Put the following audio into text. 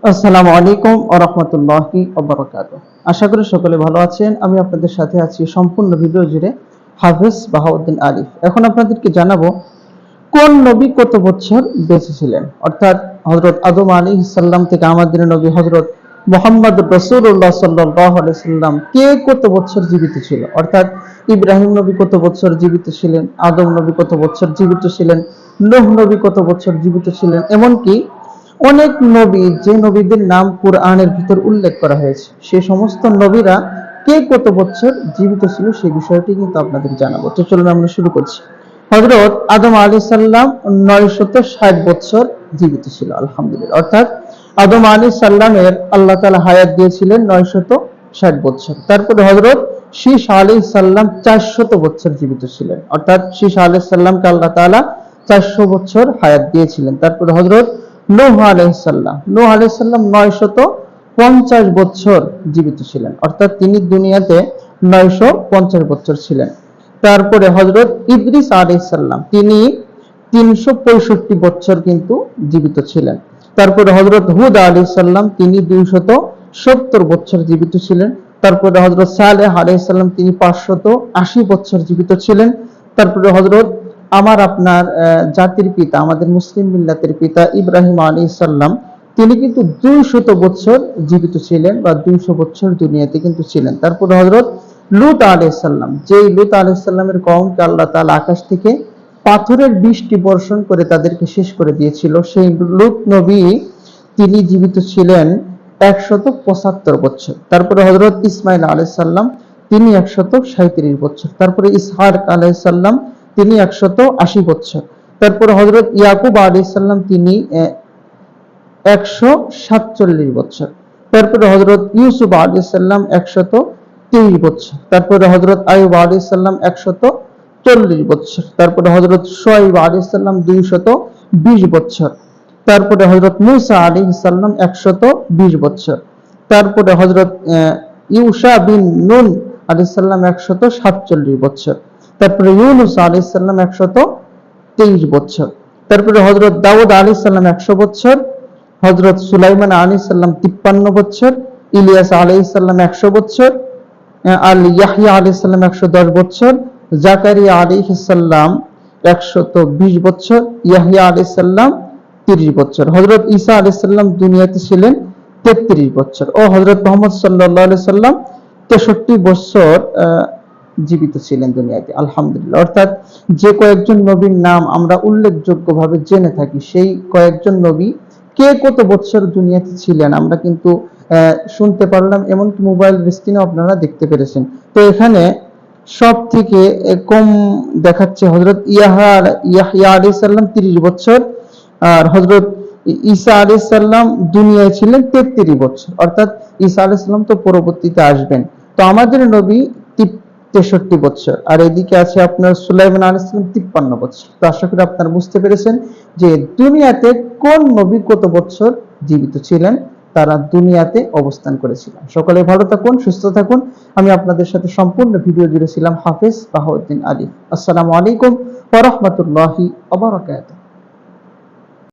আসসালামু আলাইকুম ওয়া রাহমাতুল্লাহি ওয়া বারাকাতুহু। আশা করি সকলে ভালো আছেন। আমি আপনাদের সাথে আছি সম্পূর্ণ ভিডিও জুড়ে হাফেজ বাহাউদ্দিন আলিফ। এখন আপনাদেরকে জানাবো কোন নবী কত বছর বেঁচে ছিলেন, অর্থাৎ হযরত আদম আলাইহিস সালাম থেকে আমাদের নবী হযরত মুহাম্মদ রাসূলুল্লাহ সাল্লাল্লাহু আলাইহি সাল্লাম কে কত বছর জীবিত ছিল, অর্থাৎ ইব্রাহিম নবী কত বছর জীবিত ছিলেন, আদম নবী কত বছর জীবিত ছিলেন, নূহ নবী কত বছর জীবিত ছিলেন, এমনকি অনেক নবী যে নবীদের নাম কোরআনের ভিতর উল্লেখ করা হয়েছে সেই সমস্ত নবীরা কে কত বছর জীবিত ছিল সেই বিষয়টি কিন্তু আপনাদের জানাবো। তো চলুন আমরা শুরু করছি। হযরত আদম আলাইহিস সালাম 960 বছর জীবিত ছিল, আলহামদুলিল্লাহ। অর্থাৎ আদম আলাইহিস সালামের আল্লাহ তাআলা হায়াত দিয়েছিলেন 960 বছর। তারপরে হযরত শীস আলাইহিস সালাম 400 বছর জীবিত ছিলেন, অর্থাৎ শীস আলাইহিস সালামকে আল্লাহ তাআলা 400 বছর হায়াত দিয়েছিলেন। তারপরে হযরত নূহ আলাইহিস সালাম 950 বছর জীবিত ছিলেন, অর্থাৎ তিনি দুনিয়াতে 950 বছর ছিলেন। তারপরে হযরত ইদ্রিস আলাইহিস সালাম তিনি 365 বছর কিন্তু জীবিত ছিলেন। তারপরে হযরত হুদ আলাইহিস সালাম তিনি 270 বছর জীবিত ছিলেন। তারপরে হযরত সালেহ আলাইহিস সালাম তিনি 580 বছর জীবিত ছিলেন। তারপরে হযরত আপনার জাতির পিতা, আমাদের মুসলিম মিল্লাতের পিতা ইব্রাহিম আলাইহিস সালাম তিনি কিন্তু 200 বছর জীবিত ছিলেন বা 200 বছর দুনিয়াতে কিন্তু ছিলেন। তারপরে হযরত লূত আলাইহিস সালাম, যেই লূত আলাইহিস সালামের কওমকে আল্লাহ তাআলা আকাশ থেকে পাথরের বৃষ্টি বর্ষণ করে তাদেরকে শেষ করে দিয়েছিল, সেই লূত নবী তিনি জীবিত ছিলেন 175 বছর। তারপরে হযরত ইসমাঈল আলাইহিস সালাম তিনি 137 বছর। তারপরে ইসহাক আলাইহিস সালাম তিনি 180 বছর। তারপরে হযরত ইয়াকুব আলাইহিস সালাম তিনি 147 বছর। তারপরে হযরত ইউসুফ আলাইহিস সালাম 123 বছর। তারপরে হযরত আইয়ুব আলাইহিস সালাম 140 বছর। তারপরে হযরত শুআয়ব আলাইহিস সালাম 220 বছর। তারপরে হযরত মূসা আলাইহিস সালাম 120 বছর। তারপরে হযরত ইউশা বিন নুন আলাইহিস সালাম 147 বছর। তারপরে ইউনূস আলাইহিস সালাম 123 বছর। তারপরে হযরত দাউদ আলাইহিস সালাম 100 বছর। হযরত সুলাইমান আলাইহিস সালাম 53 বছর। ইলিয়াস আলাইহিস সালাম 100 বছর। আর ইয়াহইয়া আলাইহিস সালাম 110 বছর। জাকারিয়া আলাইহিস সালাম 120 বছর। ইয়াহইয়া আলাইহিস সালাম 30 বছর। হযরত ঈসা আলাইহিস সালাম দুনিয়াতে ছিলেন 33 বছর ও হযরত মুহাম্মদ সাল্লাল্লাহু আলাইহি সাল্লাম 63 বছর জীবিত ছিলেন দুনিয়াতে, আলহামদুলিল্লাহ। অর্থাৎ যে কয়েকজন নবীর নাম আমরা উল্লেখযোগ্যভাবে জেনে থাকি সেই কয়েকজন নবী কে কত বছর দুনিয়াতে ছিলেন আমরা কিন্তু শুনতে পারলাম, এমনকি মোবাইল স্ক্রিনে আপনারা দেখতে পেরেছেন। তো এখানে সব থেকে কম দেখাচ্ছে হযরত ইয়াহইয়া আলাইহিস সালাম 30 বছর, আর হযরত ঈসা আলাইহিস সালাম দুনিয়ায় ছিলেন 33 বছর, অর্থাৎ ঈসা আলাইহিস সালাম তো পরবর্তীতে আসবেন। তো আমাদের নবী 63 বছর, আর এদিকে আছে আপনার সুলাইমান আলাইহিস সালাম 53 বছর। তো আশা করি আপনারা বুঝতে পেরেছেন যে দুনিয়াতে কোন নবী কত বছর জীবিত ছিলেন, তারা দুনিয়াতে অবস্থান করেছিলেন। সকলে ভালো থাকুন, সুস্থ থাকুন। আমি আপনাদের সাথে সম্পূর্ণ ভিডিও জুড়ে ছিলাম হাফেজ বাহাউদ্দিন আলিফ। আসসালামু আলাইকুম ওয়া রাহমাতুল্লাহি ওয়া বারাকাতুহু।